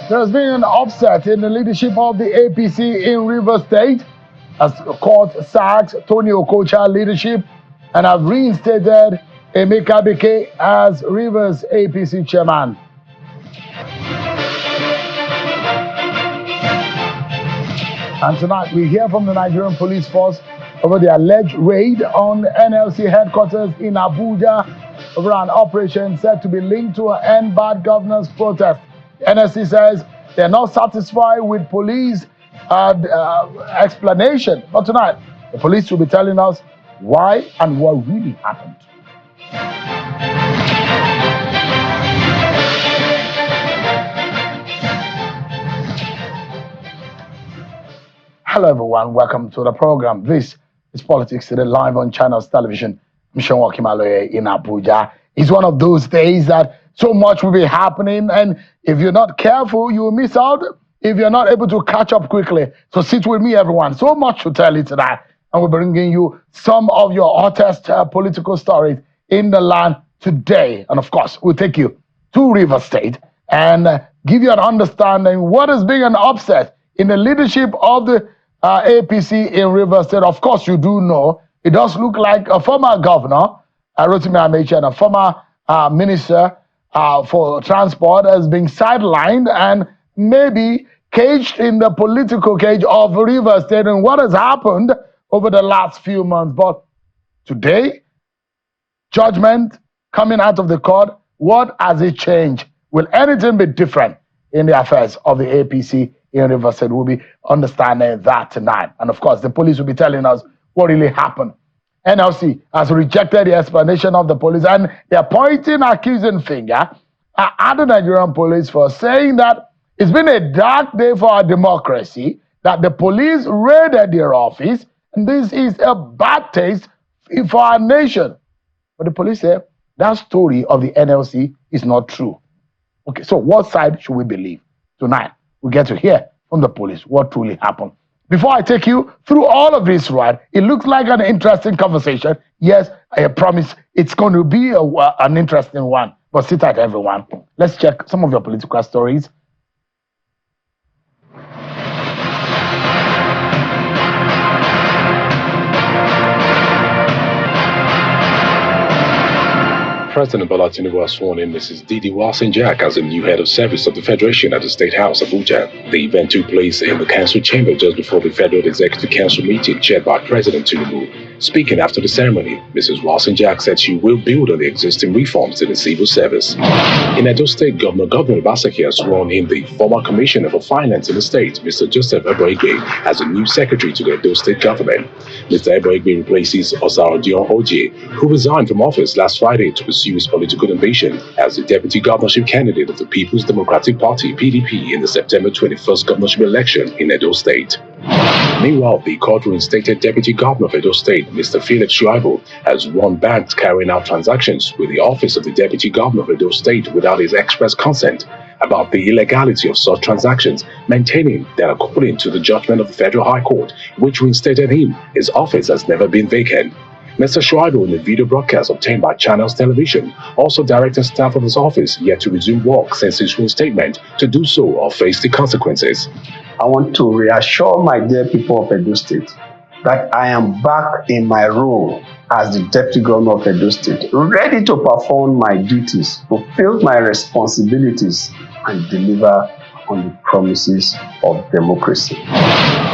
There's been an upset in the leadership of the APC in Rivers State as court sacks Tony Okocha's leadership and have reinstated Emeka Beke as Rivers APC chairman. And tonight we hear from the Nigerian police force over the alleged raid on NLC headquarters in Abuja over an operation said to be linked to an End Bad Governance protest. NLC says they're not satisfied with police explanation. But tonight, the police will be telling us why and what really happened. Hello everyone, welcome to the program. This is Politics Today live on Channels Television. I'm Sean Wakimaloye in Abuja. It's one of those days that so much will be happening, and if you're not careful, you will miss out if you're not able to catch up quickly. So sit with me, everyone. So much to tell you today, and we're bringing you some of your hottest political stories in the land today. And of course, we'll take you to Rivers State and give you an understanding what is being an upset in the leadership of the APC in Rivers State. Of course, you do know it does look like a former governor, Rotimi Amechi, and a former minister for transport has been sidelined and maybe caged in the political cage of Rivers State and what has happened over the last few months. But today, judgment coming out of the court, what has it changed? Will anything be different in the affairs of the APC in Rivers State? We'll be understanding that tonight. And of course, the police will be telling us what really happened. NLC has rejected the explanation of the police, and they're pointing accusing finger at the Nigerian police for saying that it's been a dark day for our democracy, that the police raided their office, and this is a bad taste for our nation. But the police say that story of the NLC is not true. Okay, so what side should we believe? Tonight, we get to hear from the police what truly happened. Before I take you through all of this, right, it looks like an interesting conversation. Yes, I promise it's going to be an interesting one. But sit tight, everyone. Let's check some of your political stories. President Bola Tinubu has sworn in Mrs. Didi Walsin-Jack as the new head of service of the Federation at the State House, Abuja. The event took place in the Council chamber just before the Federal Executive Council meeting chaired by President Tinubu. Speaking after the ceremony, Mrs. Walsin-Jack said she will build on the existing reforms in the civil service. In Edo State, Governor Obaseki has sworn in the former Commissioner for Finance in the state, Mr. Joseph Eboigbe, as the new secretary to the Edo State government. Mr. Eboigbe replaces Osaro Oji, who resigned from office last Friday to pursue his political ambition as the deputy governorship candidate of the People's Democratic Party, PDP, in the September 21st governorship election in Edo State. Meanwhile, the court reinstated Deputy Governor of Edo State, Mr. Felix Shuaibu, has warned banks carrying out transactions with the office of the Deputy Governor of Edo State without his express consent about the illegality of such transactions, maintaining that according to the judgment of the Federal High Court, which reinstated him, his office has never been vacant. Mr. Shuaibu, in the video broadcast obtained by Channels Television, also directed staff of his office yet to resume work since his reinstatement to do so or face the consequences. I want to reassure my dear people of Edo State that I am back in my role as the Deputy Governor of Edo State, ready to perform my duties, fulfill my responsibilities, and deliver on the promises of democracy.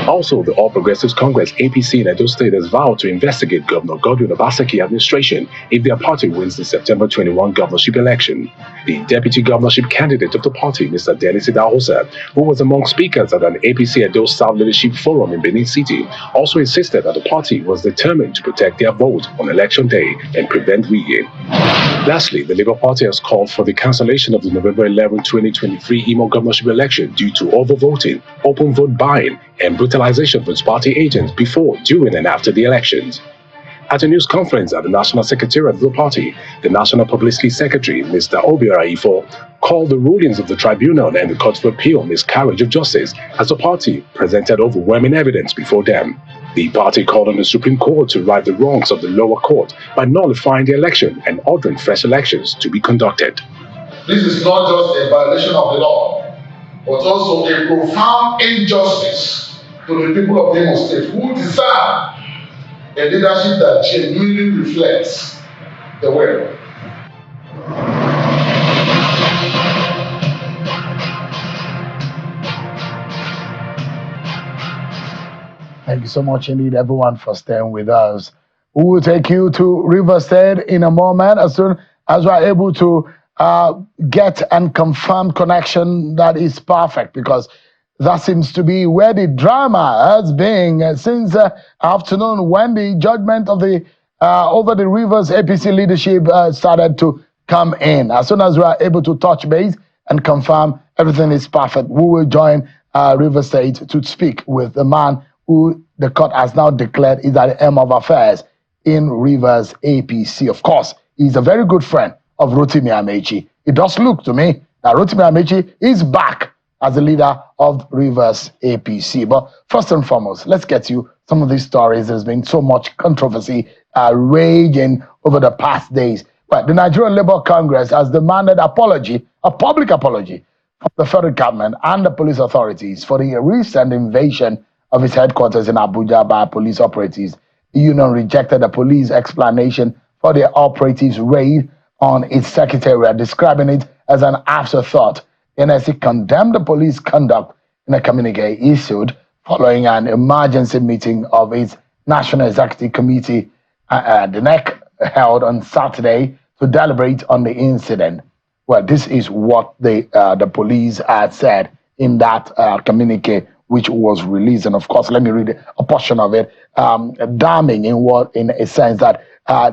Also, the All Progressives Congress APC in Edo State has vowed to investigate Governor Godwin Obaseki administration if their party wins the September 21 governorship election. The deputy governorship candidate of the party, Mr. Dennis Idahosa, who was among speakers at an APC Edo South Leadership Forum in Benin City, also insisted that the party was determined to protect their vote on election day and prevent rigging. Lastly, the Labour Party has called for the cancellation of the November 11, 2023 Imo governorship election due to overvoting, open vote buying, and brutalization of its party agents before, during, and after the elections. At a news conference at the National Secretariat of the party, the National Publicity Secretary, Mr. Obiora Ifo, called the rulings of the tribunal and the Court of Appeal miscarriage of justice as the party presented overwhelming evidence before them. The party called on the Supreme Court to right the wrongs of the lower court by nullifying the election and ordering fresh elections to be conducted. This is not just a violation of the law, but also a profound injustice to the people of Imo State who deserve a leadership that genuinely reflects the will. Thank you so much indeed, everyone, for staying with us. We will take you to River State in a moment as soon as we are able to get and confirm connection that is perfect, because that seems to be where the drama has been since afternoon, when the judgment of the over the Rivers APC leadership started to come in. As soon as we are able to touch base and confirm everything is perfect, we will join River State to speak with the man who the court has now declared is at the helm of affairs in Rivers APC. Of course, he's a very good friend of Rotimi Amaechi. It does look to me that Rotimi Amaechi is back as the leader of Rivers APC. But first and foremost, let's get you some of these stories. There's been so much controversy raging over the past days. Well, the Nigerian Labour Congress has demanded a public apology from the federal government and the police authorities for the recent invasion of its headquarters in Abuja by police operatives. The union rejected the police explanation for the operatives' raid on its secretariat, describing it as an afterthought. NLC condemned the police conduct in a communique issued following an emergency meeting of its National Executive Committee, the NEC, held on Saturday to deliberate on the incident. Well, this is what the police had said in that communique, which was released. And of course, let me read a portion of it, damning in a sense that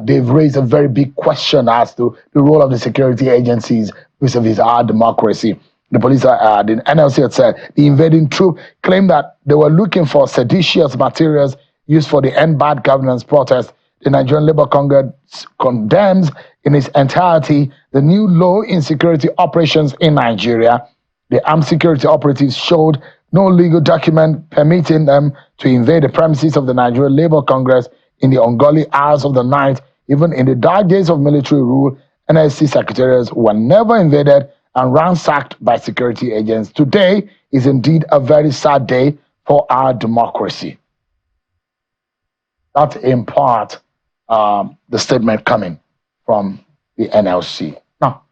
they've raised a very big question as to the role of the security agencies vis-a-vis our democracy. The police, the NLC had said, the invading troop claimed that they were looking for seditious materials used for the End Bad Governance protest. The Nigerian Labour Congress condemns in its entirety the new law in security operations in Nigeria. The armed security operatives showed no legal document permitting them to invade the premises of the Nigerian Labour Congress in the ungodly hours of the night. Even in the dark days of military rule, NLC secretariats were never invaded and ransacked by security agents. Today is indeed a very sad day for our democracy. That's in part the statement coming from the NLC. Now,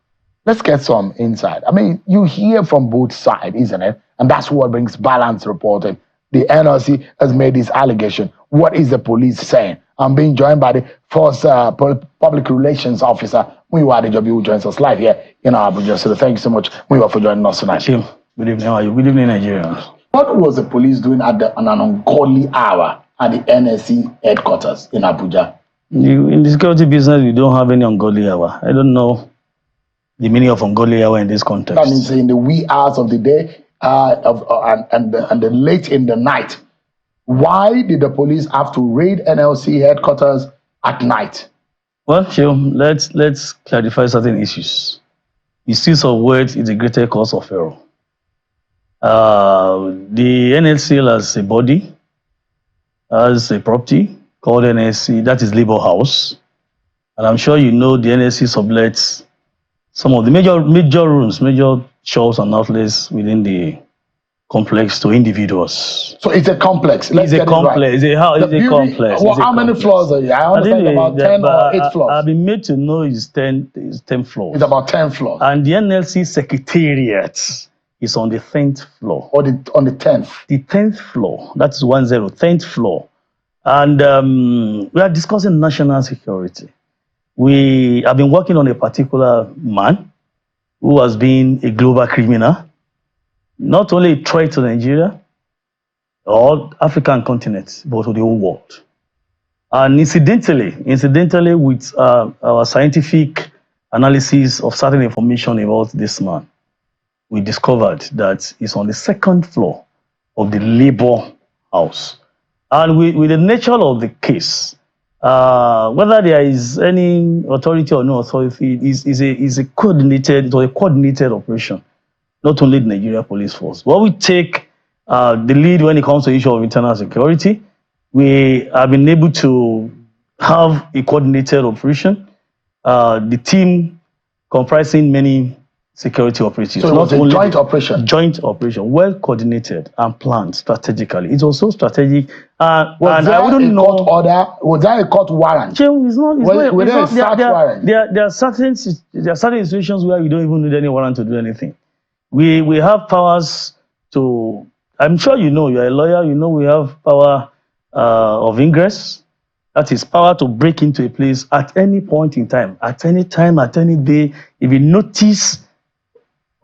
let's get some insight. I mean, you hear from both sides, isn't it? And that's what brings balanced reporting. The NLC has made this allegation. What is the police saying? I'm being joined by the first public relations officer, Muyiwa Adejobi, who joins us live here in our Abuja. So thank you so much, Muyiwa, for joining us tonight. Good evening. How are you? Good evening, Nigerians. What was the police doing at an ungodly hour at the NLC headquarters in Abuja? In the security business, we don't have any ungodly hour. I don't know the meaning of ungodly hour in this context. That means in the wee hours of the day and the late in the night. Why did the police have to raid NLC headquarters at night? Well, let's clarify certain issues. Misuse of words is the greatest cause of error. The NLC as a body, as a property called NLC, that is Labour House. And I'm sure you know the NLC sublets some of the major rooms, major shops and outlets within the complex to individuals. So it's a complex. Let's It's get a complex. it right. It's a complex. Well, It's a how many complex. floors are you? I understand about 10 or 8 floors. I've been made to know it's 10 floors. It's about 10 floors. And the NLC secretariat is on the 10th floor. Or on the 10th. The 10th floor. That's 10th floor. And we are discussing national security. We have been working on a particular man who has been a global criminal, not only a threat to Nigeria or African continent, but to the whole world. And incidentally, with our scientific analysis of certain information about this man, we discovered that he's on the 2nd floor of the Labour House. And with the nature of the case, whether there is any authority or no authority, is a coordinated operation, not only the Nigeria Police Force. What we take the lead when it comes to the issue of internal security, we have been able to have a coordinated operation. The team comprising many security operatives. So it was a joint operation? Joint operation, well coordinated and planned strategically. It's also strategic. Was there a court warrant? There are certain situations where we don't even need any warrant to do anything. We have powers to, I'm sure you know, you're a lawyer, you know we have power of ingress. That is power to break into a place at any point in time, at any day. If you notice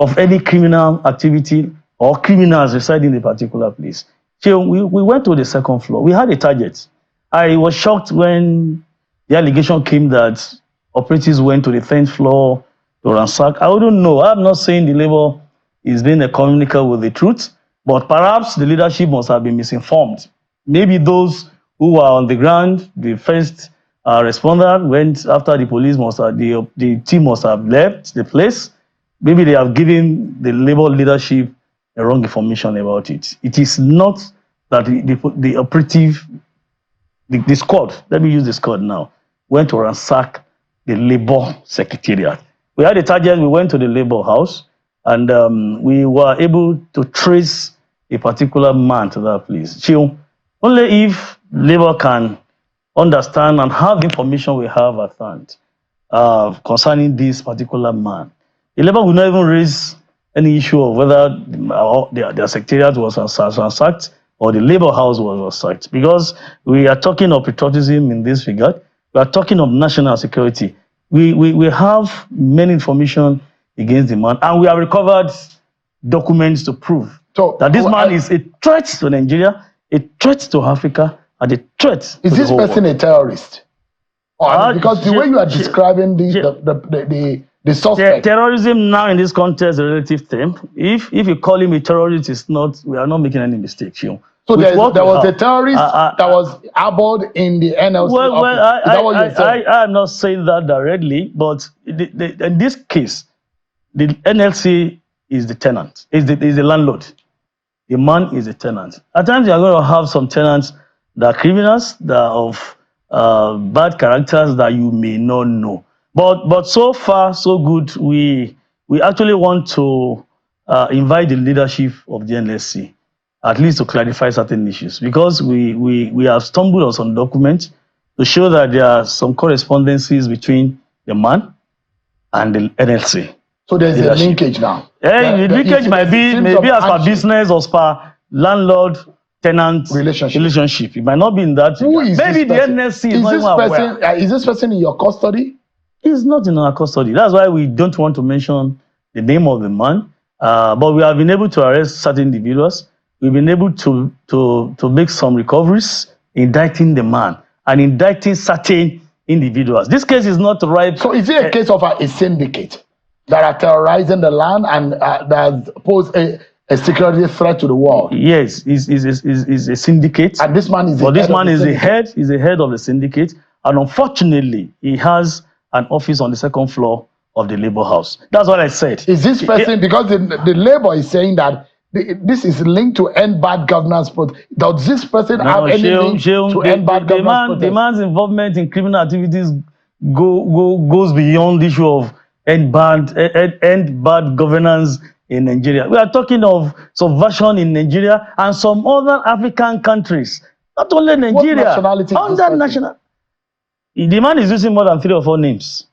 of any criminal activity or criminals residing in a particular place. So we went to the 2nd floor. We had a target. I was shocked when the allegation came that operatives went to the 10th floor to ransack. I wouldn't know. I'm not saying the Labour is being communicable with the truth, but perhaps the leadership must have been misinformed. Maybe those who were on the ground, the first responder went after the police the team must have left the place. Maybe they have given the Labour leadership a wrong information about it. It is not that the operative, the squad, let me use the squad now, went to ransack the Labour secretariat. We had a target, we went to the Labour House, and we were able to trace a particular man to that place. So only if Labour can understand and have the information we have at hand concerning this particular man, the Labour will not even raise any issue of whether their secretariat was ransacked or the Labour House was ransacked, because we are talking of patriotism in this regard. We are talking of national security. We have many information against the man, and we have recovered documents to prove that this man is a threat to Nigeria, a threat to Africa, and a threat to the whole world. Is this person a terrorist? Because the way you are describing the suspect. Terrorism now in this context is a relative term. If you call him a terrorist, we are not making any mistakes. So there was a terrorist that was harbored in the NLC office. Is that what you're saying? I am not saying that directly, but in this case, the NLC is the tenant, is the landlord. The man is a tenant. At times, you are going to have some tenants that are criminals, that are of bad characters that you may not know. But so far, so good. We actually want to invite the leadership of the NLC, at least to clarify certain issues, because we have stumbled on some documents to show that there are some correspondences between the man and the NLC. So there's a linkage now. The linkage might be as per business or as per landlord-tenant relationship. It might not be in that. Maybe the NLC is not even aware. Is this person in your custody? He's not in our custody. That's why we don't want to mention the name of the man. But we have been able to arrest certain individuals. We've been able to make some recoveries, indicting the man and indicting certain individuals. This case is not ripe. So is it a case of a syndicate that are terrorizing the land and that pose a security threat to the world? Yes, is a syndicate. And this man is the head of the syndicate. And unfortunately, he has an office on the 2nd floor of the Labour House. That's what I said. Is this person, because the Labour is saying that this is linked to end bad governance protest. Does this person have any link to end bad governance protest? The man's involvement in criminal activities goes beyond the issue of end bad governance in Nigeria. We are talking of subversion in Nigeria and some other African countries. Not only Nigeria. What nationality is this person? National. The man is using more than 3 or 4 names.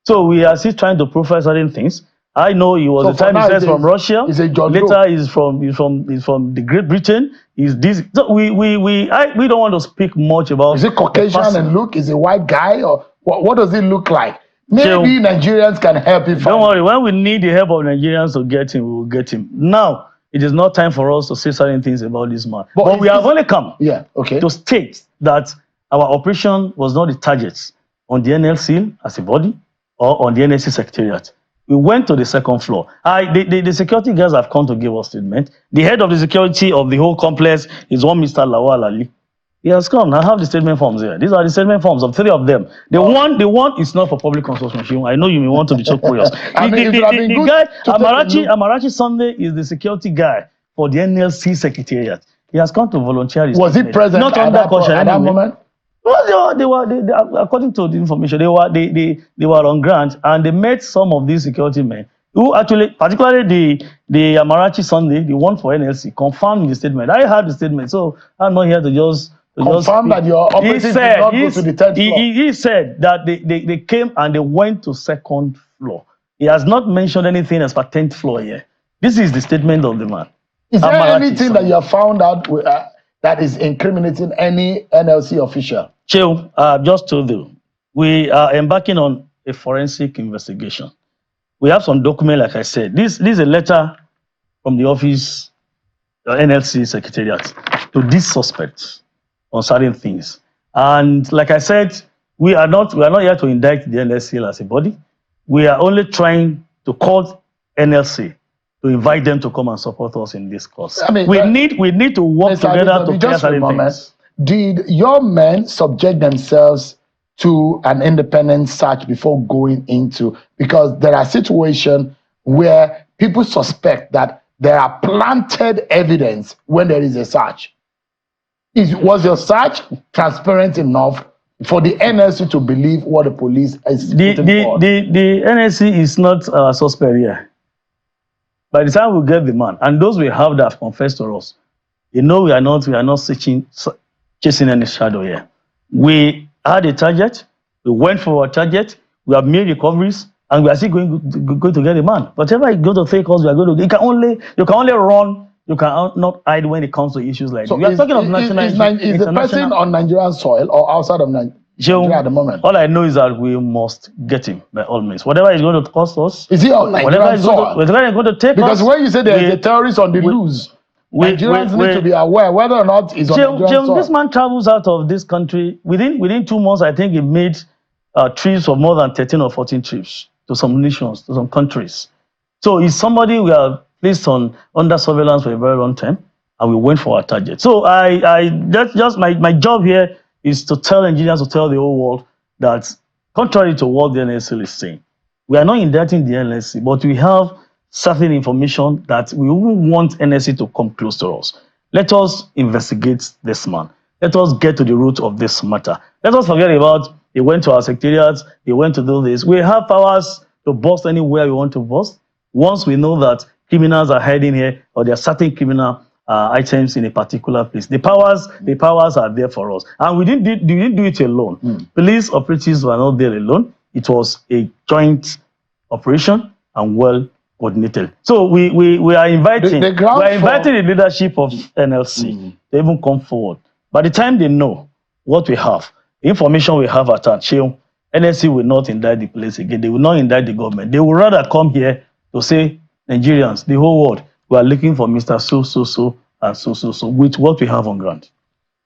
So we are still trying to profile certain things. I know he was So the time he for now, says from Russia. he's a John Later Doe. he's from the Great Britain. He's this. So we don't want to speak much about. Is it Caucasian and look? Is it white guy or what does it look like? Maybe So, Nigerians can help you. Don't worry. When we need the help of Nigerians to get him, we will get him. Now it is not time for us to say certain things about this man. But we have only come to state that our operation was not the target on the NLC as a body or on the NLC secretariat. We went to the second floor. The security guards have come to give us statement. The head of the security of the whole complex is one Mr. Lawal Ali. He has come. I have the statement forms here. These are the statement forms of 3 of them. The one is not for public consumption. I know you may want to be so curious. The guy, Amarachi Sunday, is the security guy for the NLC secretariat. He has come to volunteer his Was he present not at under that, caution at that moment? Well, they were according to the information, they were on grant, and they met some of these security men who actually, particularly the Amarachi Sunday, the one for NLC, confirmed the statement. I heard the statement, so I'm not here to just confirm that your operatives did not go to the 10th floor. He said that they came and they went to 2nd floor. He has not mentioned anything as per 10th floor here. This is the statement of the man. Is there anything that you have found out that is incriminating any NLC official? Chill, just told you, we are embarking on a forensic investigation. We have some document, like I said. This is a letter from the office, NLC secretariat, to these suspects on certain things. And like I said, we are not here to indict the NLC as a body. We are only trying to call NLC to invite them to come and support us in this cause. I mean, we need to work together to clear certain things. Did your men subject themselves to an independent search before going into, because there are situations where people suspect that there are planted evidence when there is a search. Was your search transparent enough for the NLC to believe what the police is putting forward? The NLC is not a suspect here. By the time we get the man, and those we have that have confessed to us, we are not chasing any shadow here. We had a target, we went for our target, we have made recoveries, and we are still going to get the man. Whatever is going to take us, we are going to. You can only run. You cannot hide when it comes to issues like this. We are talking of national. Is the person on Nigerian soil or outside of Nigeria at the moment? All I know is that we must get him by all means. Whatever is going to cost us. Is he on Nigerian soil? Whatever is going to take because us. When you say there is a terrorist on the loose, Nigerians need to be aware whether or not he's on Nigerian soil. This man travels out of this country within 2 months. I think he made trips of more than 13 or 14 trips to some nations, to some countries. So he's somebody we are placed under surveillance for a very long time, and we went for our target. So that's just my job here is to tell engineers, to tell the whole world that contrary to what the NLC is saying, we are not indicting the NLC, but we have certain information that we wouldn't want NLC to come close to us. Let us investigate this man. Let us get to the root of this matter. Let us forget about he went to our secretariats, he went to do this. We have powers to bust anywhere we want to bust. Once we know that criminals are hiding here or there are certain criminal items in a particular place, the powers are there for us. And we didn't do it alone. Police operatives were not there alone. It was a joint operation and well coordinated. So we are inviting the leadership of NLC to even come forward. By the time they know what we have, the information we have at hand, NLC will not indict the police again. They will not indict the government. They will rather come here to say, Nigerians, the whole world, we are looking for Mr. So, and so, with what we have on ground.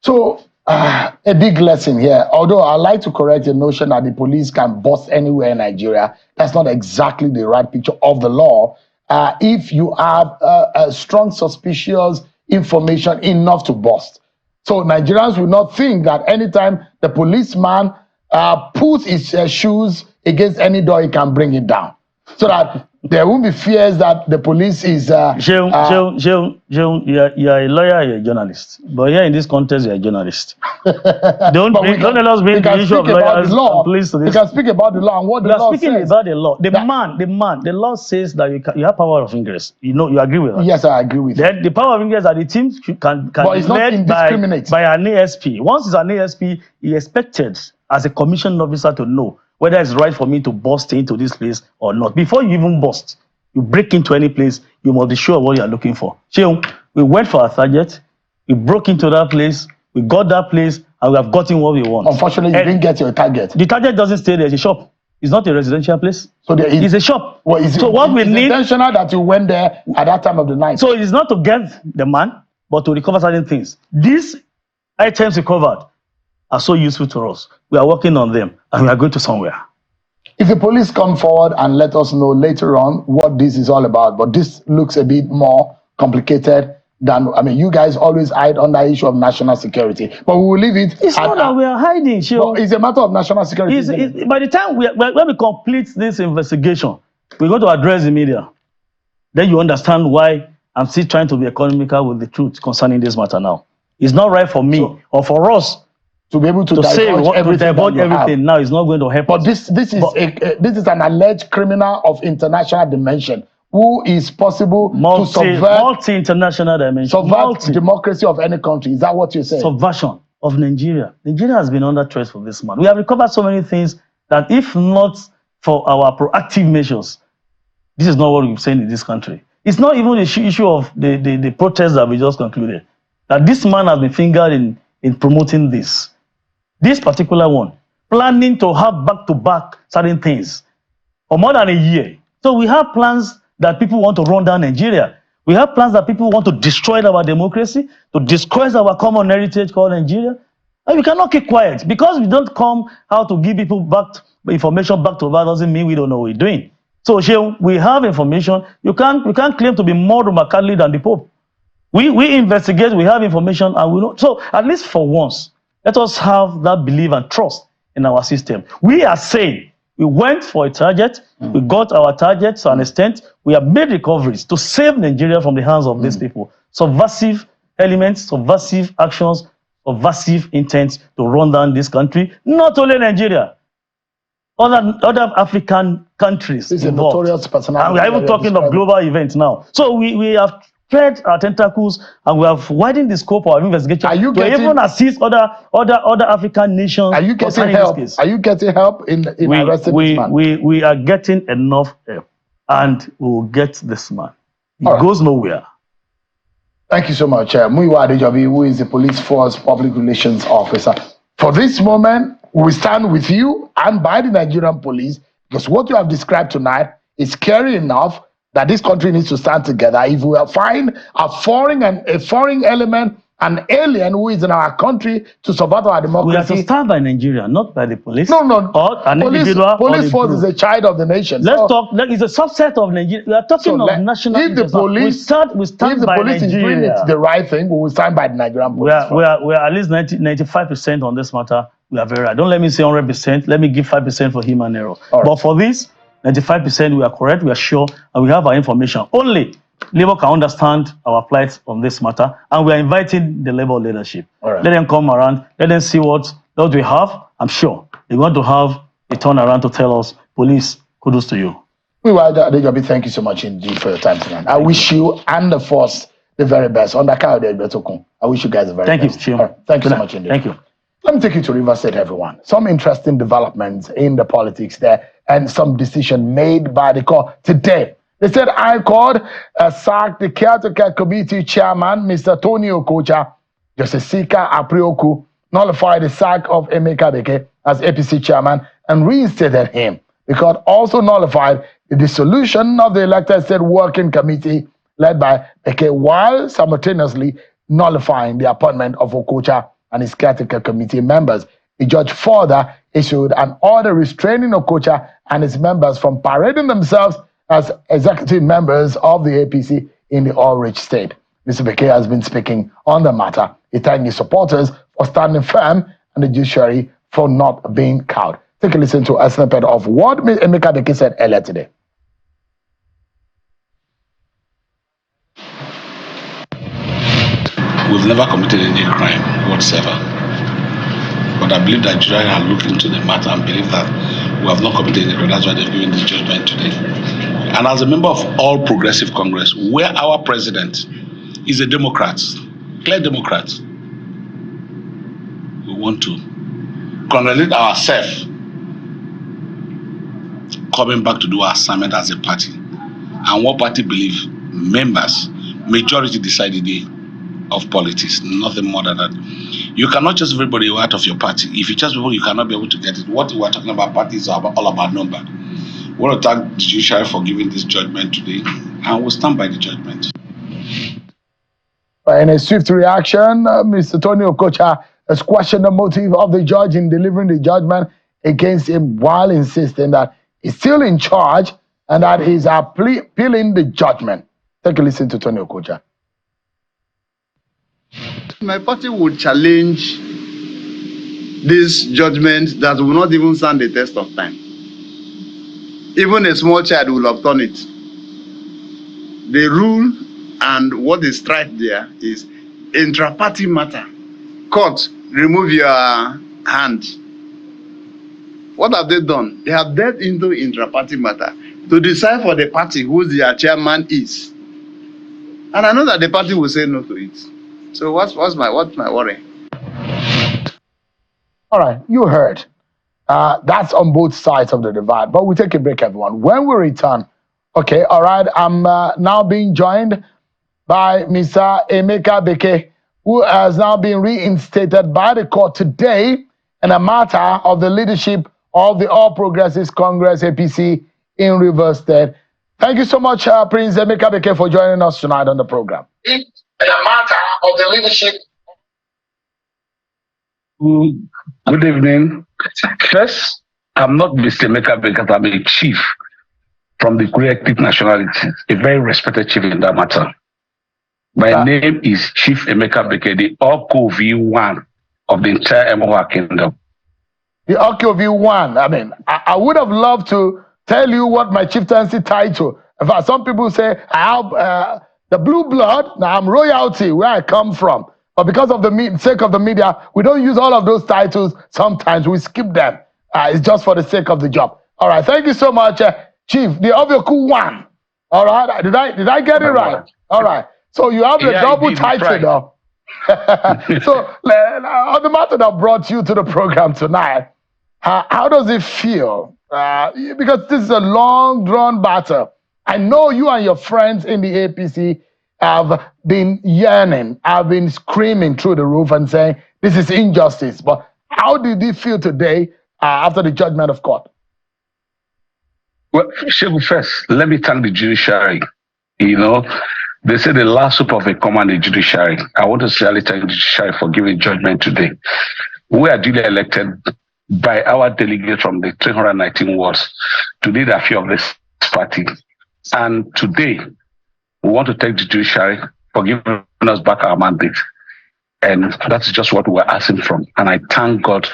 So, a big lesson here. Although I like to correct the notion that the police can bust anywhere in Nigeria, that's not exactly the right picture of the law. If you have a strong suspicious information enough to bust. So Nigerians will not think that anytime the policeman puts his shoes against any door, he can bring it down. So that There won't be fears that the police is. Jeun, you are a lawyer, you're a journalist. But here in this context, you're a journalist. Don't let us bring the issue of lawyers and police to this. We can speak about the law and what the law says. You are speaking about the law. The law says that you have power of ingress. You agree with that? Yes, I agree with you. The power of ingress that the team can but be it's not indiscriminate. by an ASP. Once it's an ASP, he expected as a commissioned officer to know whether it's right for me to bust into this place or not. Before you even bust, you break into any place, you must be sure of what you are looking for. We went for our target, we broke into that place, we got that place, and we have gotten what we want. Unfortunately, you didn't get your target. The target doesn't stay there, it's a shop. It's not a residential place. So it's a shop. Well, what we need... It's intentional that you went there at that time of the night. So it's not to get the man, but to recover certain things. These items recovered are so useful to us. We are working on them, and we are going to somewhere. If the police come forward and let us know later on what this is all about, but this looks a bit more complicated than, you guys always hide on the issue of national security, but we will leave it. It's not that we are hiding, it's a matter of national security. By the time when we complete this investigation, we're going to address the media. Then you understand why I'm still trying to be economical with the truth concerning this matter now. It's not right for me or for us to be able to say everything now is not going to help. But this is an alleged criminal of international dimension who is possible to subvert multi-international dimension, subvert democracy of any country. Is that what you're saying? Subversion of Nigeria. Nigeria has been under threat for this man. We have recovered so many things that if not for our proactive measures, this is not what we've seen in this country. It's not even the issue of the protests that we just concluded. That this man has been fingered in promoting this. This particular one, planning to have back-to-back certain things for more than a year. So we have plans that people want to run down Nigeria. We have plans that people want to destroy our democracy, to destroy our common heritage called Nigeria. And we cannot keep quiet. Because we don't come out to give people information back to back doesn't mean we don't know what we're doing. So we have information. You can't claim to be more Roman Catholic than the Pope. We investigate, we have information, and we know. So at least for once, let us have that belief and trust in our system. We are saying we went for a target, we got our target to an extent, we have made recoveries to save Nigeria from the hands of these people. Subversive elements, subversive actions, subversive intent to run down this country, not only Nigeria, other African countries. This is a notorious personality. And we are even talking of global events now. So we have spread our tentacles and we have widened the scope of our investigation to even assist other African nations. Are you getting help? Are you getting help in arresting this man? We are getting enough help, and we will get this man. He goes nowhere. Thank you so much, Muyiwa Adejobi, who is the police force public relations officer. For this moment, we stand with you and by the Nigerian police, because what you have described tonight is scary enough that this country needs to stand together. If we find a foreign element, an alien who is in our country to support our democracy. We have to stand by Nigeria, not by the police. No. Or an individual. Police force is a child of the nation. Let's talk. It's a subset of Nigeria. We are talking of national. If the police, we stand by Nigeria. Is doing it the right thing, we will stand by the Nigerian police. We are at least 95% on this matter. We are very right. Don't let me say 100%. Let me give 5% for human error. But for this, 95% we are correct, we are sure, and we have our information. Only Labour can understand our plight on this matter, and we are inviting the Labour leadership. Let them come around, let them see what we have. I'm sure they're going to have a turnaround to tell us, police, kudos to you. Adejobi, thank you so much indeed for your time tonight. I wish you and the force the very best. I wish you guys the very best. Thank you. Thank you so much indeed. Thank you. Let me take you to Rivers State, everyone. Some interesting developments in the politics there and some decision made by the court today. They said I called sacked the caretaker committee chairman, Mr. Tony Okocha. Justice Sika Aprioku nullified the sack of Emeka Beke as APC chairman and reinstated him. The court also nullified the dissolution of the elected state working committee led by Beke while simultaneously nullifying the appointment of Okocha and his caretaker committee members. The judge further issued an order restraining Okocha and his members from parading themselves as executive members of the APC in the oil-rich state. Mr. Beke has been speaking on the matter. He thanked his supporters for standing firm and the judiciary for not being cowed. Take a listen to a snippet of what Emeka Beke said earlier today. We've never committed any crime whatsoever. But I believe that jury have looked into the matter and believe that we have not committed any crime. That's why they're giving this judgment today. And as a member of All Progressive Congress, where our president is a Democrat, clear Democrat, we want to congratulate ourselves coming back to do our assignment as a party. And what party believe members, majority decide the day of politics, nothing more than that. You cannot just everybody out of your party. If you just people, you cannot be able to get it. What we are talking about parties are all about number. We want to thank the judiciary for giving this judgment today, and we'll stand by the judgment. In a swift reaction, Mr. Tony Okocha has questioned the motive of the judge in delivering the judgment against him while insisting that he's still in charge and that he's appealing the judgment. Take a listen to Tony Okocha. My party would challenge this judgment that will not even stand the test of time. Even a small child will overturn it. The rule and what is strike there is intra-party matter. Court, remove your hand. What have they done? They have delved into intra-party matter to decide for the party who their chairman is. And I know that the party will say no to it. So what's my worry? All right, you heard. That's on both sides of the divide. But we take a break, everyone. When we return, okay, all right, I'm now being joined by Mr. Emeka Beke, who has now been reinstated by the court today in a matter of the leadership of the All Progressives Congress, APC, in Rivers State. Thank you so much, Prince Emeka Beke, for joining us tonight on the program. In a matter of the leadership. Good evening. First, I'm not Mr. Emeka because I'm a chief from the Korea ethnic nationality, a very respected chief in that matter. My name is Chief Emeka Beke, the OKV1 of the entire Emoha Kingdom. The OKV1. I mean, I would have loved to tell you what my chieftaincy title. In fact, some people say I have the blue blood. Now I'm royalty, where I come from. But because of the sake of the media, we don't use all of those titles. Sometimes we skip them. It's just for the sake of the job. All right, thank you so much, Chief. The OKV1. All right, did I get it right? All right. So you have the double title now. So on the matter that brought you to the program tonight, how does it feel? Because this is a long drawn battle. I know you and your friends in the APC have been yearning, have been screaming through the roof and saying this is injustice. But how did you feel today after the judgment of court? Well, first, let me thank the judiciary. You know, they say the last hope of a command is judiciary. I want to sincerely thank the judiciary for giving judgment today. We are duly elected by our delegates from the 319 wards to lead a few of this party. And today, we want to thank the judiciary for giving us back our mandate. And that's just what we're asking from. And I thank God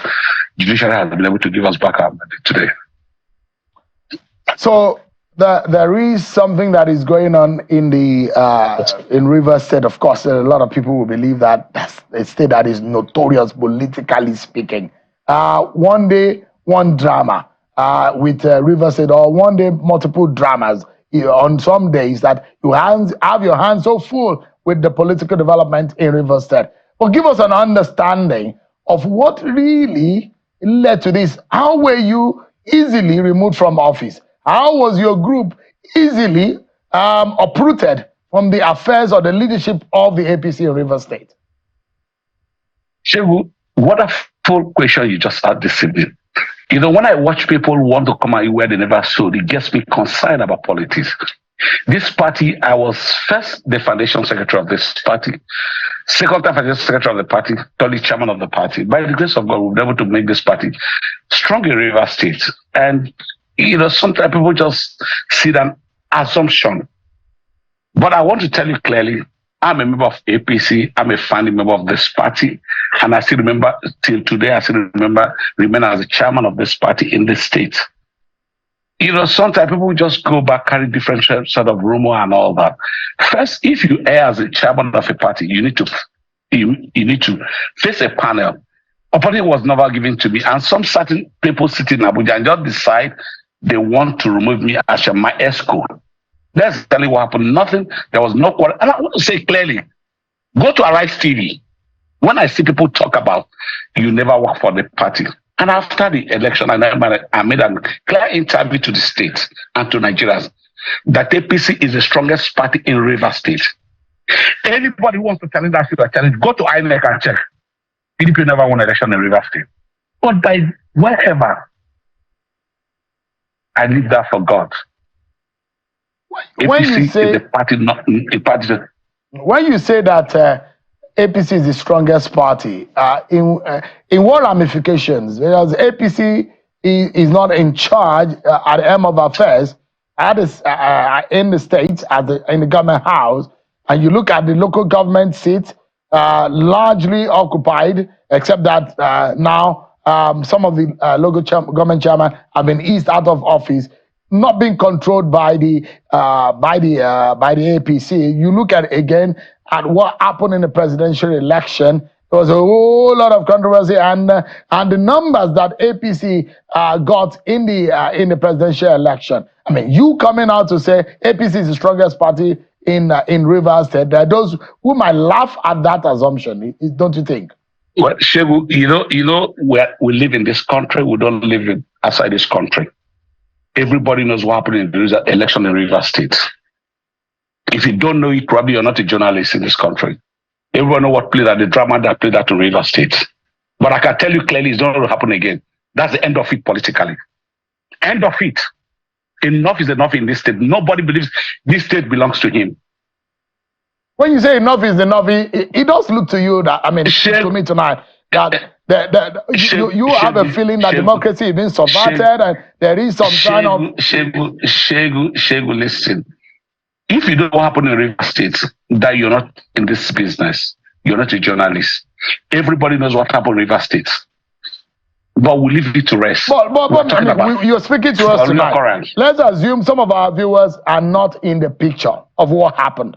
the judiciary has been able to give us back our mandate today. So there is something that is going on in the in Rivers State. Of course, a lot of people will believe that that's a state that is notorious politically speaking. One day, one drama with Rivers State, or one day, multiple dramas. On some days that you have your hands so full with the political development in Rivers State. But give us an understanding of what really led to this. How were you easily removed from office? How was your group easily uprooted from the affairs or the leadership of the APC in Rivers State? Shehu, what a full question you just asked this evening. You know, when I watch people want to come out where they never showed, it gets me concerned about politics. This party, I was first the foundation secretary of this party, second time foundation secretary of the party, thirdly chairman of the party. By the grace of God, we've been able to make this party strong in Rivers State. And, you know, sometimes people just see an assumption. But I want to tell you clearly, I'm a member of APC. I'm a founding member of this party. And I still remember, till today, I still remain as the chairman of this party in this state. You know, sometimes people just go back, carry different sort of rumor and all that. First, if you err as a chairman of a party, you need to You need to face a panel. Opportunity was never given to me, and some certain people sitting in Abuja and just decide they want to remove me as my ESCO. That's tell you what happened. Nothing. There was no quarrel. And I want to say clearly, go to Arise TV. When I see people talk about you never work for the party, and after the election, I made a clear interview to the state and to Nigerians that APC is the strongest party in Rivers State. Anybody who wants to challenge that challenge, go to INEC and check. PDP never won election in Rivers State. But by wherever, I leave that for God. When APC you say is the party, not a party. When you say that APC is the strongest party, in what ramifications? Because APC is not in charge at the end of affairs in the states, in the government house, and you look at the local government seats, largely occupied, except that now some of the local government chairmen have been eased out of office, not being controlled by the APC. You look at at what happened in the presidential election. There was a whole lot of controversy, and the numbers that APC got in the presidential election. I mean, you coming out to say APC is the strongest party in Rivers State. There are those who might laugh at that assumption, don't you think? Well, Shebu, you know, we live in this country. We don't live outside this country. Everybody knows what happened in the election in Rivers State. If you don't know it, probably you're not a journalist in this country. Everyone knows what played out, the drama that played out in Rivers State. But I can tell you clearly, it's not going to happen again. That's the end of it politically. End of it. Enough is enough in this state. Nobody believes this state belongs to him. When you say enough is enough, it does look to you that, I mean, to me tonight, that you have a feeling that democracy is being subverted and there is some kind of... Shegu, listen. If you don't know what happened in River State, that you're not in this business, you're not a journalist. Everybody knows what happened in River State. But we leave it to rest. But I mean, you're speaking to us tonight. Let's assume some of our viewers are not in the picture of what happened.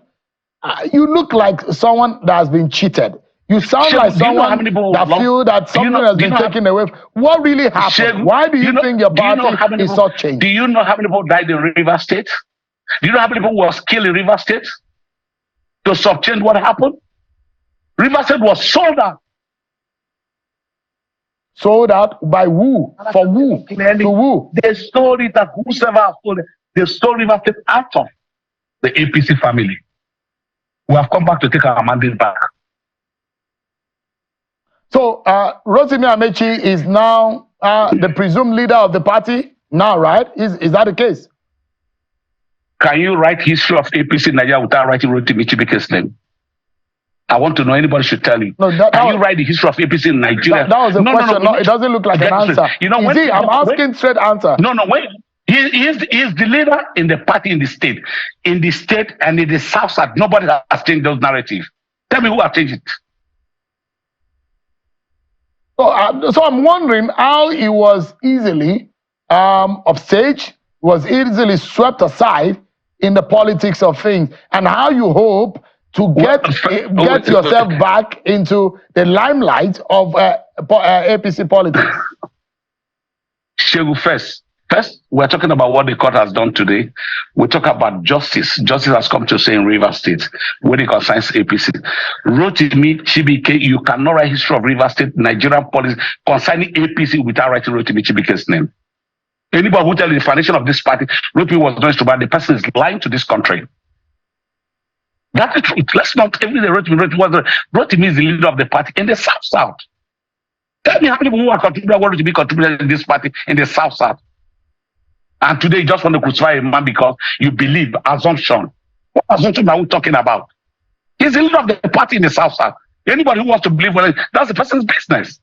You look like someone that has been cheated. You sound like someone that feel that something has been taken away. What really happened? Why do you think your party is so changed? Do you know how many people died in River State? Do you know how many people was killed in River State? To subchange what happened? River State was sold out. Sold out by who? For who? To who? They sold it at whosoever sold it. They sold River State out of the APC family. We have come back to take our mandate back. So, Rotimi Amaechi is now the presumed leader of the party now, right? Is that the case? Can you write history of APC in Nigeria without writing Rotimi Beke's name? I want to know. Anybody should tell you. No, Can you write the history of APC in Nigeria? That was a question. No, it doesn't look like an answer. You know, I'm asking straight answer. No, wait. He is the leader in the party in the state. In the state and in the South side, nobody has changed those narratives. Tell me who has changed it. So I'm wondering how he was easily upstaged, was easily swept aside in the politics of things, and how you hope to get yourself back into the limelight of APC politics. Shegu, first, we're talking about what the court has done today. We talk about justice. Justice has come to say in River State, when it concerns APC. Rotimi Beke, you cannot write history of River State, Nigerian politics concerning APC without writing Rotimi Beke's name. Anybody who tells you the foundation of this party, Rotimi was not instrumental, the person is lying to this country. That's the truth. Let's not every day Rotimi is the leader of the party in the South. Tell me how many people who are contributed in this party in the South. And today you just want to crucify a man because you believe assumption. What assumption are we talking about? He's the leader of the party in the South. Anybody who wants to believe, well, that's the person's business.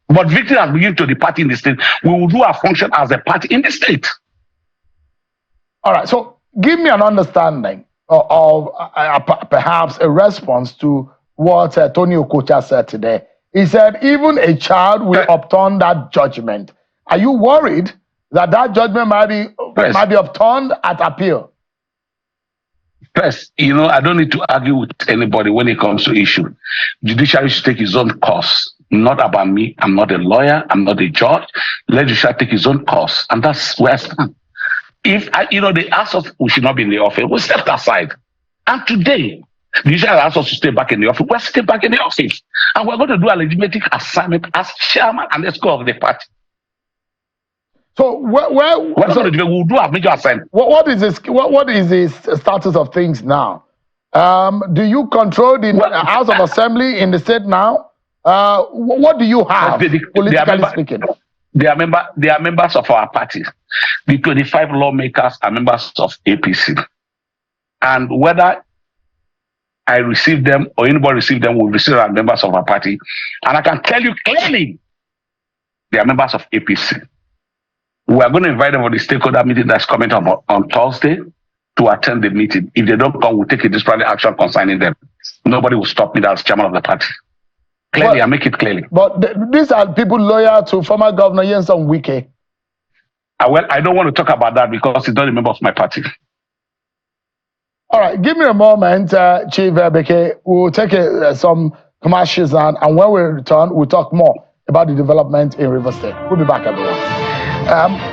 But victory has been given to the party in the state. We will do our function as a party in the state. All right. So give me an understanding of perhaps a response to what Tony Okocha said today. He said, even a child will upturn that judgment. Are you worried that judgment might be upturned at appeal? First, I don't need to argue with anybody when it comes to issue. Judiciary should take its own course. Not about me. I'm not a lawyer. I'm not a judge. Let judiciary take its own course. And that's where I stand. If, they asked us we should not be in the office, we stepped aside. And today, the judiciary asked us to stay back in the office. We're staying back in the office. And we're going to do a legitimate assignment as chairman and ESCO of the party. So we'll do a major assignment. What is this? What is the status of things now? Do you control the House of Assembly in the state now? What do you have, politically speaking? They are members of our party. The 25 lawmakers are members of APC. And whether I receive them or anybody receive them, we receive as members of our party. And I can tell you clearly, they are members of APC. We are going to invite them for the stakeholder meeting that's coming up on Thursday to attend the meeting. If they don't come, we'll take a disciplinary action concerning them. Nobody will stop me as chairman of the party. Clearly, I make it clearly. But these are people loyal to former Governor Nyesom Beke. Well, I don't want to talk about that because he's not a member of my party. All right, give me a moment, Chief Beke. We'll take some commercials and when we return, we'll talk more about the development in Rivers State. We'll be back, everyone.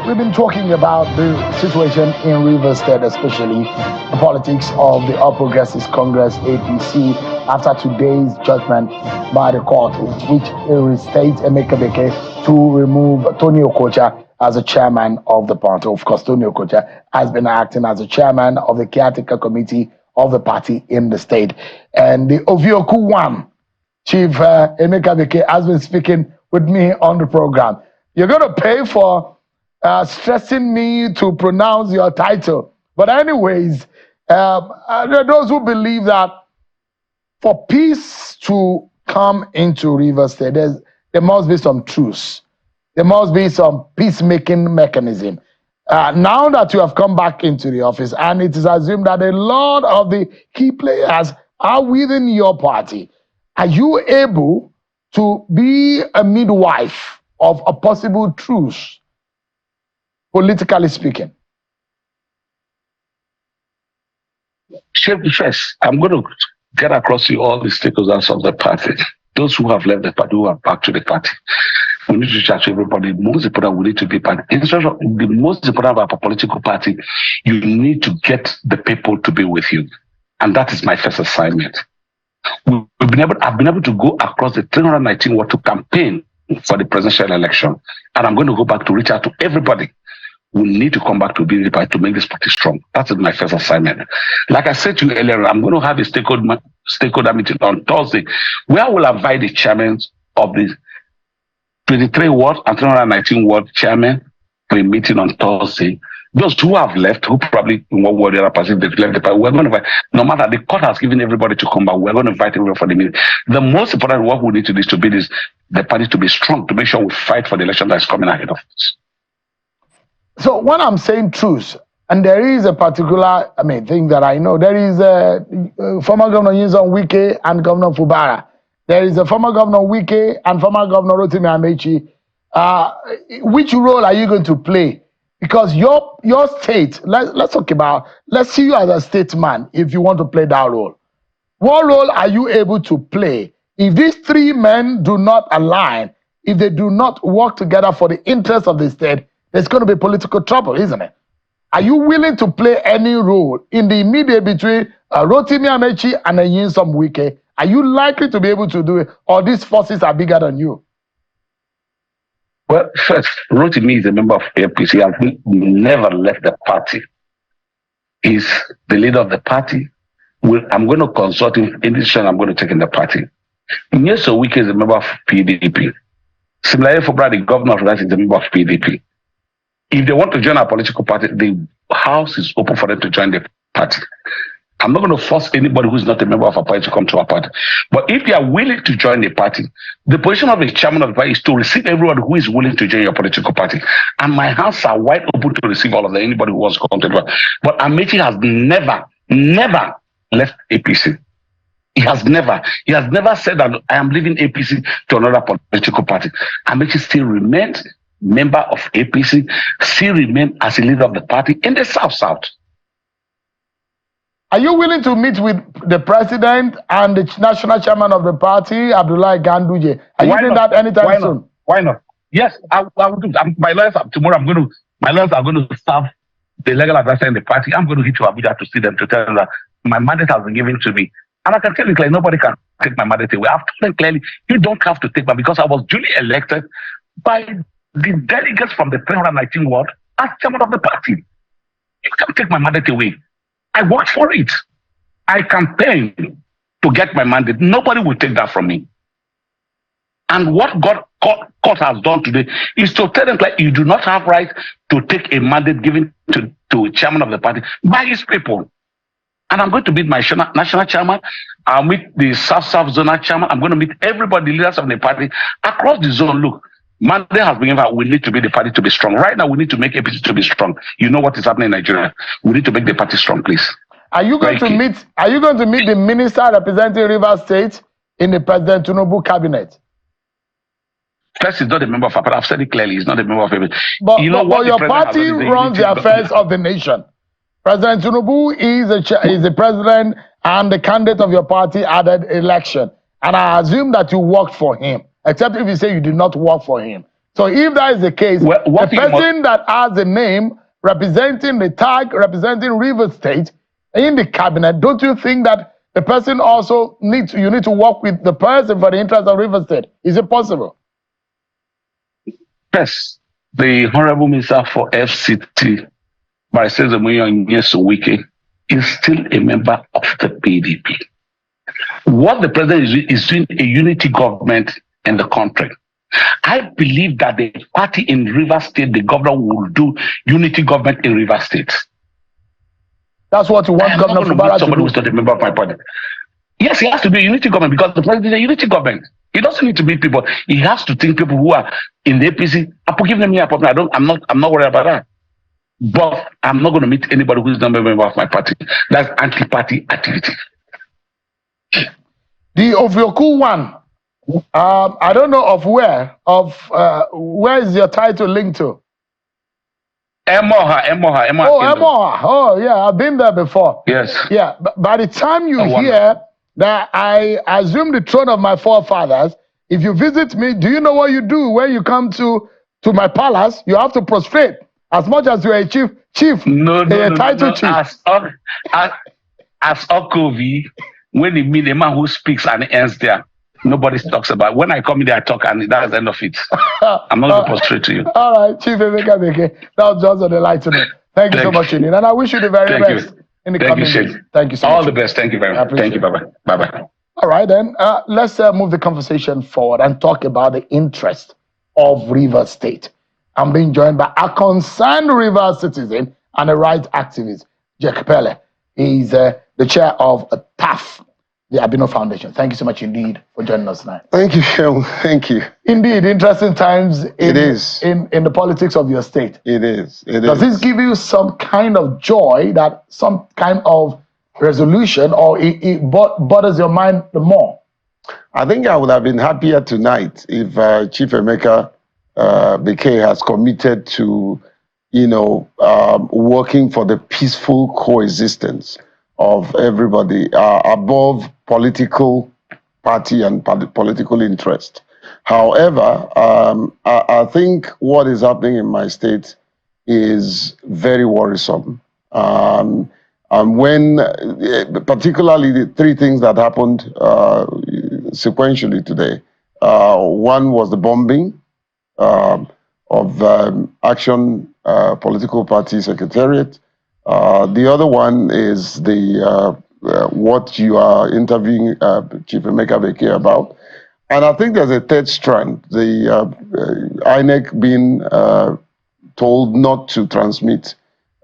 We've been talking about the situation in Rivers State, especially the politics of the All Progressives Congress, APC, after today's judgment by the court, which restates Emeka Beke to remove Tony Okocha as a chairman of the party. Of course, Tony Okocha has been acting as a chairman of the caretaker committee of the party in the state. And the Ovioku one, Chief Emeka Beke, has been speaking with me on the program. You're going to pay for stressing me to pronounce your title. But anyways, there are those who believe that for peace to come into Rivers State, there must be some truce. There must be some peacemaking mechanism. Now that you have come back into the office, and it is assumed that a lot of the key players are within your party, are you able to be a midwife of a possible truce, politically speaking? First, I'm going to get across to all the stakeholders of the party, those who have left the party, who are back to the party. We need to chat to everybody. The most important, we need to be part. The most important about a political party, you need to get the people to be with you. And that is my first assignment. I've been able to go across the 319 ward to campaign for the presidential election. And I'm going to go back to reach out to everybody. We need to come back to be the party to make this party strong. That is my first assignment. Like I said to you earlier, I'm going to have a stakeholder meeting on Thursday, where I will invite the chairmen of the 23 ward and 319 ward chairman for a meeting on Thursday. Those who have left, who probably in one word or other person they've left the party, we're going to invite, no matter the court has given everybody to come back, we're going to invite everyone for the meeting. The most important work we need to do is to be the party to be strong, to make sure we fight for the election that's coming ahead of us. So when I'm saying truce, and there is a particular, thing that I know, there is a former Governor Nyesom Beke and Governor Fubara. There is a former Governor Beke and former Governor Rotimi Amechi. Which role are you going to play? Because your state, let's see you as a statesman if you want to play that role. What role are you able to play if these three men do not align, if they do not work together for the interest of the state? There's going to be political trouble, isn't it? Are you willing to play any role in the immediate between Rotimi Amechi and Nyesom Beke? Are you likely to be able to do it, or these forces are bigger than you? Well, first, Rotimi is a member of APC and he never left the party. He's the leader of the party. I'm going to consult him in this decision I'm going to take in the party. Nyesom Beke is a member of PDP. Similarly, for Brad, the governor of that is a member of PDP. If they want to join our political party, the house is open for them to join the party. I'm not going to force anybody who's not a member of our party to come to our party. But if they are willing to join the party, the position of the chairman of the party is to receive everyone who is willing to join your political party. And my hands are wide open to receive all of them, anybody who wants to come to the party. But Amechi has never left APC. He has never said that I am leaving APC to another political party. Amechi still remains member of APC, still remains as a leader of the party in the South. Are you willing to meet with the president and the national chairman of the party, Abdullah Ganduje? Are you doing that anytime soon? Why not? Yes, I will do. My lawyers tomorrow. My lawyers are going to serve the legal advisor in the party. I'm going to hit to Abuja to see them to tell them that my mandate has been given to me, and I can tell you clearly, nobody can take my mandate away. I've told them clearly, you don't have to take my, because I was duly elected by the delegates from the 319 ward as chairman of the party. You can't take my mandate away. I worked for it. I campaigned to get my mandate. Nobody will take that from me. And what court has done today is to tell them like, you do not have right to take a mandate given to a chairman of the party by his people. And I'm going to meet my national chairman. I'll meet the South Zonal chairman. I'm going to meet everybody, the leaders of the party across the zone. Look, mandate has been given. We need to be the party to be strong. Right now, we need to make APC to be strong. You know what is happening in Nigeria. We need to make the party strong, please. Are you going to meet the minister representing Rivers State in the President Tinubu cabinet? First, he's not a member of our party. I've said it clearly. He's not a member of it. But your party runs the affairs of the nation. President Tinubu is the president and the candidate of your party at the election. And I assume that you worked for him, except if you say you did not work for him. So if that is the case, the person that has the name representing the tag, representing Rivers State in the cabinet, don't you think that the person also you need to work with the person for the interest of Rivers State? Is it possible? Yes, the Honorable Minister for FCT, Beke, is still a member of the PDP. What the president is doing a unity government in the country. I believe that the party in Rivers State, the governor, will do unity government in Rivers State. That's what you want Governor Fubara to do. Somebody who's not a member of my party. Yes, he has to be a unity government because the president is a unity government. He doesn't need to beat people. He has to think people who are in the APC. Give them here. I'm not worried about that. But I'm not going to meet anybody who is not a member of my party. That's anti-party activity. The Ovioku one. I don't know of where. Where is your title linked to? Emoha. Oh, yeah, I've been there before. Yes. Yeah, but by the time you hear that I assume the throne of my forefathers, if you visit me, do you know what you do when you come to my palace? You have to prostrate. As much as you are a chief, title chief. As Okovi, when he meet a man who speaks and ends there, nobody talks about it. When I come in there, I talk, and that's the end of it. I'm not going to prostrate to you. All right, Chief Emeka Beke. That was just on the light today. Thank you so much, Inid. And I wish you the very best in the coming days. Thank you so much. All the best. Thank you very much. Thank you. Bye-bye. Bye-bye. All right, then. Let's move the conversation forward and talk about the interest of Rivers State. I'm being joined by a concerned Rivers citizen and a rights activist, Jack Pele. He's the chair of TAF, the Abino Foundation. Thank you so much indeed for joining us tonight. Thank you, Phil. Thank you. Indeed, interesting times in the politics of your state. It is. Does this give you some kind of joy, that some kind of resolution, or it bothers your mind the more? I think I would have been happier tonight if Chief Emeka Beke has committed to, working for the peaceful coexistence of everybody above political party and political interest. However, I think what is happening in my state is very worrisome. And when, particularly the three things that happened sequentially today, one was the bombing of Action Political Party Secretariat. The other one is the what you are interviewing Chief Emeka Beke about. And I think there's a third strand, the INEC being told not to transmit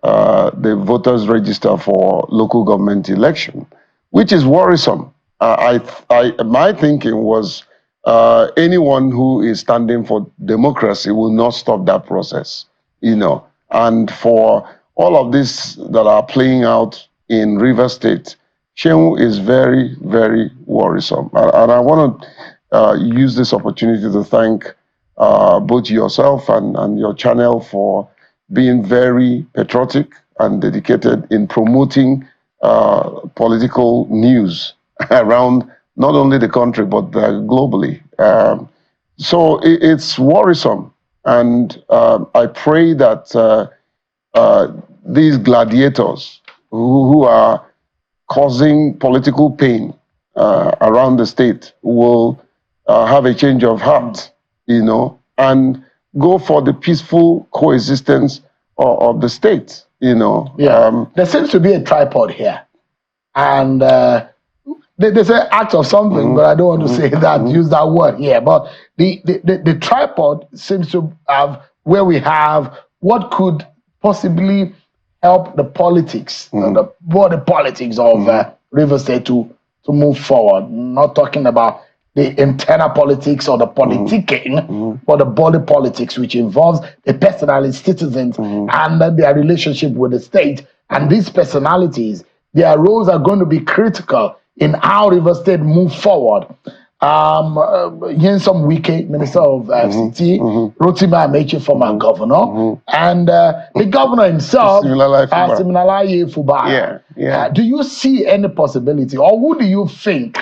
the voters register for local government election, which is worrisome. My thinking was anyone who is standing for democracy will not stop that process, and for all of this that are playing out in Rivers State, Shehu is very, very worrisome. And I want to use this opportunity to thank both yourself and your channel for being very patriotic and dedicated in promoting political news around not only the country but globally. So it's worrisome, and I pray that these gladiators who are causing political pain around the state will have a change of heart, and go for the peaceful coexistence of the state, Yeah. There seems to be a tripod here. And they say act of something, but I don't want to say that, use that word here. But the tripod seems to have where we have what could possibly help the politics, the politics of River State to move forward. Not talking about the internal politics or the politicking, but the body politics, which involves the personality citizens and their relationship with the state. And these personalities, their roles are going to be critical in how River State move forward. Nyesom Wike, Minister of FCT, Rotimi Amechi, former governor, and the governor himself, Siminalayi Fubara. Do you see any possibility, or who do you think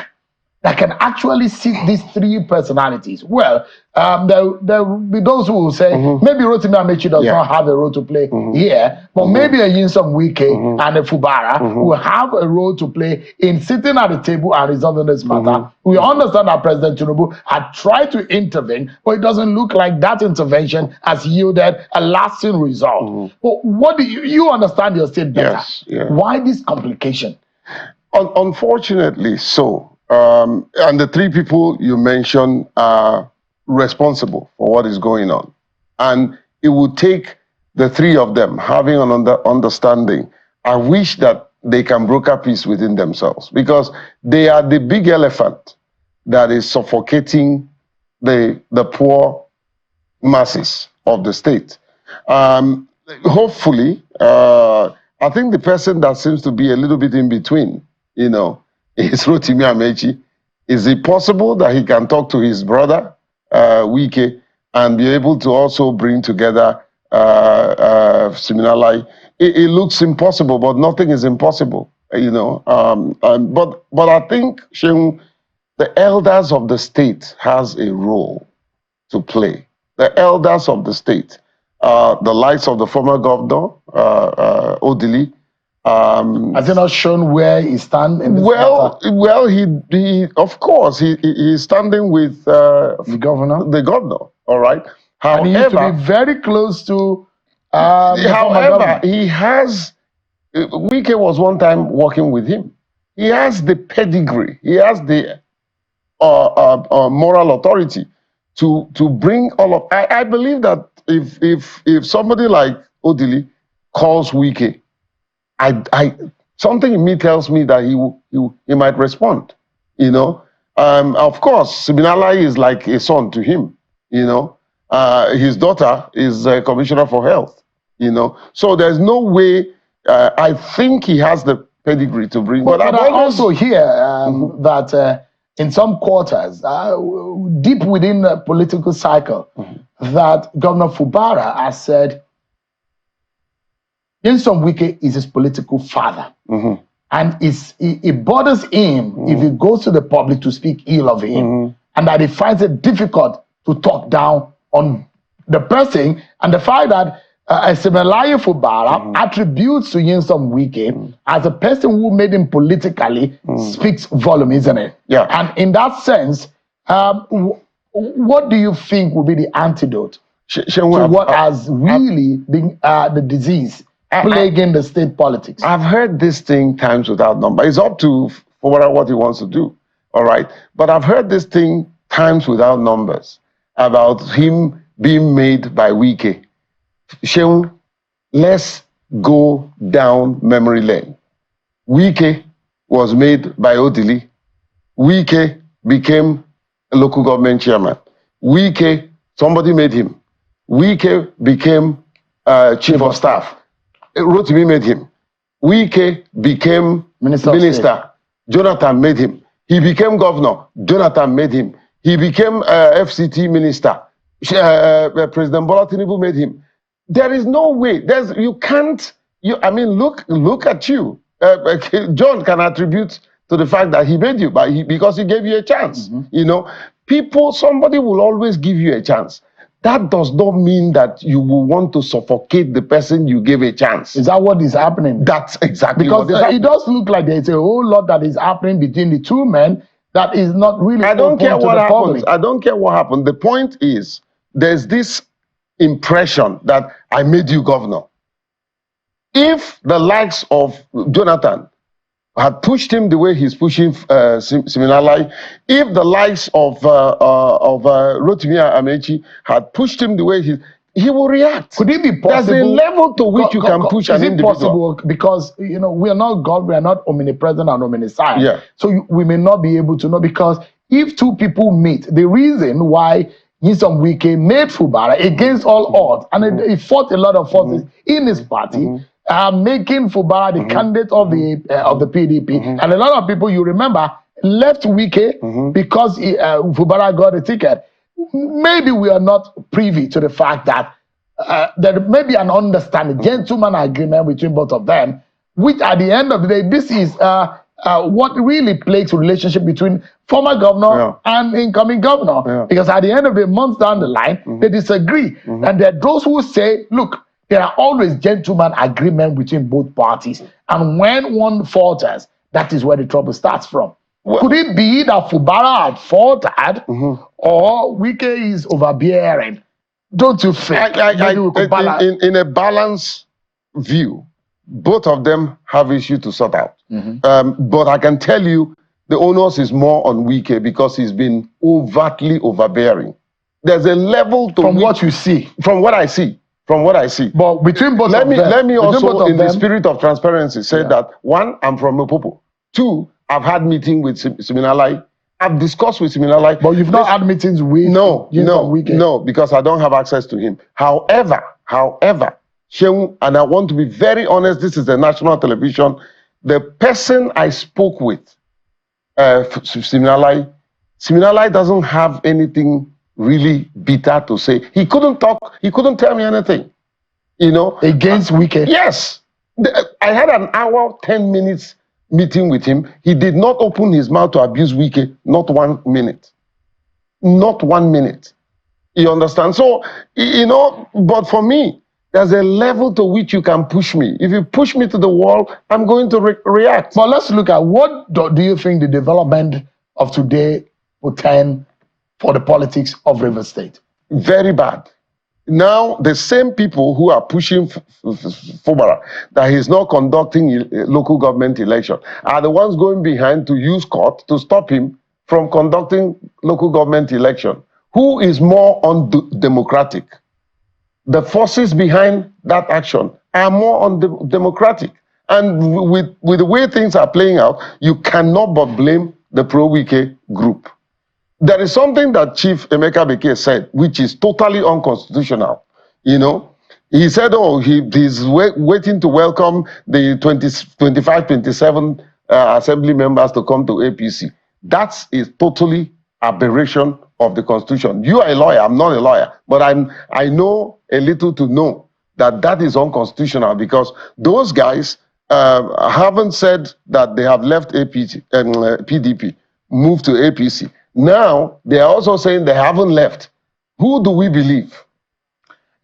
that can actually sit these three personalities? Well, there will be those who will say, maybe Rotimi Amechi does not have a role to play here, but maybe a Nyesom Wike and a Fubara will have a role to play in sitting at the table and resolving this matter. We understand that President Tinubu had tried to intervene, but it doesn't look like that intervention has yielded a lasting result. But what do you understand your state better? Why this complication? Unfortunately so. And the three people you mentioned are responsible for what is going on. And it would take the three of them having an understanding. I wish that they can broker peace within themselves, because they are the big elephant that is suffocating the poor masses of the state. Hopefully, I think the person that seems to be a little bit in between, is Rotimi Amechi. Is it possible that he can talk to his brother, Wike, and be able to also bring together Siminalayi? It looks impossible, but nothing is impossible, But I think, Shehu, the elders of the state has a role to play. The elders of the state, the likes of the former governor, Odili, has he not shown where he stands in this matter? Well, he of course he's standing with the governor. The governor, all right. However, and he used to be very close to. However, he has. Wike was one time working with him. He has the pedigree. He has the moral authority to bring all of. I believe that if somebody like Odili calls Wike, something in me tells me that he might respond, Of course, Siminalayi is like a son to him, His daughter is a commissioner for health, So there's no way. I think he has the pedigree to bring. But I also hear that in some quarters, deep within the political cycle, that Governor Fubara has said Nyesom Wike is his political father. And it bothers him if he goes to the public to speak ill of him, and that he finds it difficult to talk down on the person, and the fact that Siminalayi Fubara attributes to Nyesom Wike as a person who made him politically speaks volume, isn't it? Yeah. And in that sense, what do you think will be the antidote to what has really been the disease plaguing the state politics? I've heard this thing times without number. It's up to Fubara what he wants to do, all right? But I've heard this thing times without numbers about him being made by Wike. Shehu, let's go down memory lane. Wike was made by Odili. Wike became a local government chairman. Wike, somebody made him. Wike became chief of staff. Rotimi made him. Wike became minister. Jonathan made him. He became governor. Jonathan made him. He became FCT minister. President Bola Tinubu made him. There is no way. Look at you, John can attribute to the fact that he made you, but because he gave you a chance. You know, somebody will always give you a chance. That does not mean that you will want to suffocate the person you gave a chance. Is that what is happening? That's exactly because what is happening. It does look like there's a whole lot that is happening between the two men that is not really. I don't care what happens. Public. I don't care what happened. The point is, there's this impression that I made you governor. If the likes of Jonathan had pushed him the way he's pushing Siminalai, if the likes of Rotimi Amechi had pushed him the way he will react. Could it be possible? There's a level to which you can push an individual. Is it possible? Because we are not God, we are not omnipresent and omniscient. Yeah. So we may not be able to know, because if two people meet, the reason why Nyesom Wike made Fubara against all odds, and he fought a lot of forces in his party. Making Fubara the candidate of the PDP, and a lot of people, you remember, left Wike because Fubara got a ticket. Maybe we are not privy to the fact that there may be an understanding, gentleman agreement between both of them, which at the end of the day, this is what really plagues the relationship between former governor and incoming governor. Because at the end of the month down the line, they disagree, and there are those who say, look, there are always gentleman agreement between both parties. And when one falters, that is where the trouble starts from. Well, could it be that Fubara had faltered or Wike is overbearing? Don't you think? In a balanced view, both of them have issues to sort out. But I can tell you the onus is more on Wike because he's been overtly overbearing. There's a level to from what you see. From what I see. From what I see. But between both let of me them, let me also, in the spirit of transparency, say that one, I'm from Opopo. Two, I've had meeting with Siminalai. I've discussed with Siminalai. But you've not had meetings with No, because I don't have access to him. However, Shehu, and I want to be very honest, this is a national television. The person I spoke with, Siminalai doesn't have anything really bitter to say. He couldn't talk, he couldn't tell me anything. Against Wike. Yes. I had an hour, 10 minutes meeting with him. He did not open his mouth to abuse Wike, not 1 minute. Not 1 minute. You understand? So, but for me, there's a level to which you can push me. If you push me to the wall, I'm going to react. But let's look at what do you think the development of today will turn for the politics of Rivers State? Very bad. Now, the same people who are pushing Fubara that he's not conducting local government election are the ones going behind to use court to stop him from conducting local government election. Who is more undemocratic? The forces behind that action are more undemocratic. And with the way things are playing out, you cannot but blame the pro-Wike group. There is something that Chief Emeka Beke said, which is totally unconstitutional. He said, he's waiting to welcome the 25, 27 assembly members to come to APC. That is totally aberration of the Constitution. You are a lawyer, I'm not a lawyer, but I know a little to know that is unconstitutional because those guys haven't said that they have left APC and PDP, moved to APC. Now, they are also saying they haven't left. Who do we believe?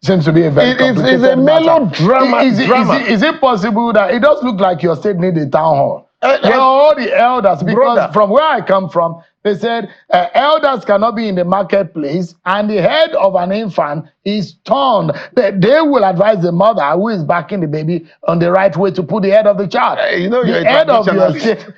Seems to be a very complicated It's a melodrama. Is it possible that it does look like you're staying in the town hall? Where all the elders, because from where I come from, they said elders cannot be in the marketplace and the head of an infant is turned. They will advise the mother who is backing the baby on the right way to put the head of the child. You're the a head of traditionalist.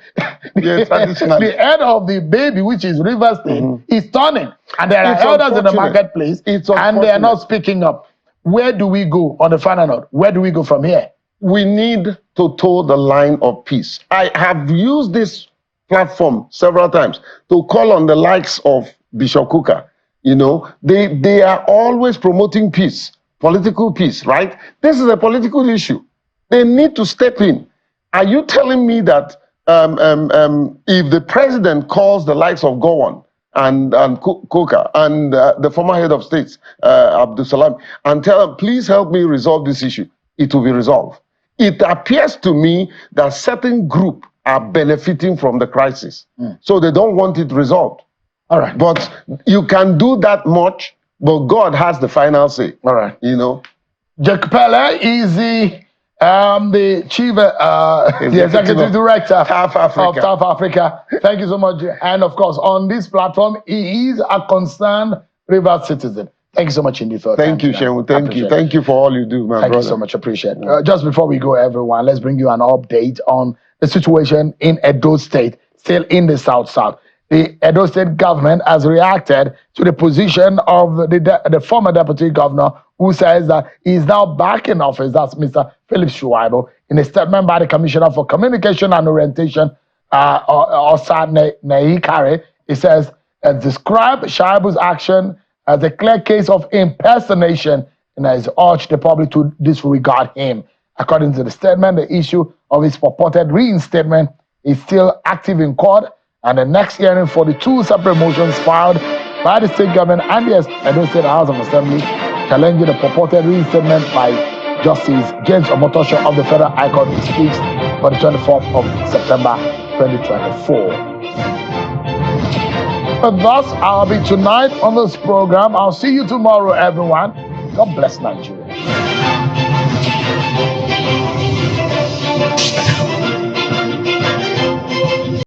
the head of the baby, which is Rivers State, is turning. And there are elders in the marketplace and they are not speaking up. Where do we go on the final note? Where do we go from here? We need to toe the line of peace. I have used this platform several times to call on the likes of Bishop Kuka. They are always promoting peace, political peace, right? This is a political issue. They need to step in. Are you telling me that if the president calls the likes of Gowon and Kuka and the former head of states, Abdul Salam, and tell them, please help me resolve this issue, it will be resolved? it appears to me that certain group are benefiting from the crisis. So they don't want it resolved. All right. But you can do that much, but God has the final say. All right. You know? Jack Pele is the chief, the executive director of South Africa. Thank you so much. And of course, on this platform, he is a concerned Rivers citizen. Thank you so much indeed for Thank you, Shehu. Thank you. Thank you for all you do, my brother. Thank you so much. Appreciate it. Just before we go, everyone, let's bring you an update on the situation in Edo State, still in the South. The Edo State government has reacted to the position of the former deputy governor, who says that he is now back in office. That's Mr. Philip Shuaibu. In a statement by the Commissioner for Communication and Orientation, Osa Neikare, he says, describe Shuaibu's action as a clear case of impersonation and has urged the public to disregard him. According to the statement, the issue of his purported reinstatement is still active in court, and the next hearing for the two separate motions filed by the state government and the Edo State House of Assembly challenging the purported reinstatement by Justice James Omotosho of the Federal High Court speaks for the 24th of September 2024. But thus, I'll be tonight on this program. I'll see you tomorrow, everyone. God bless Nigeria.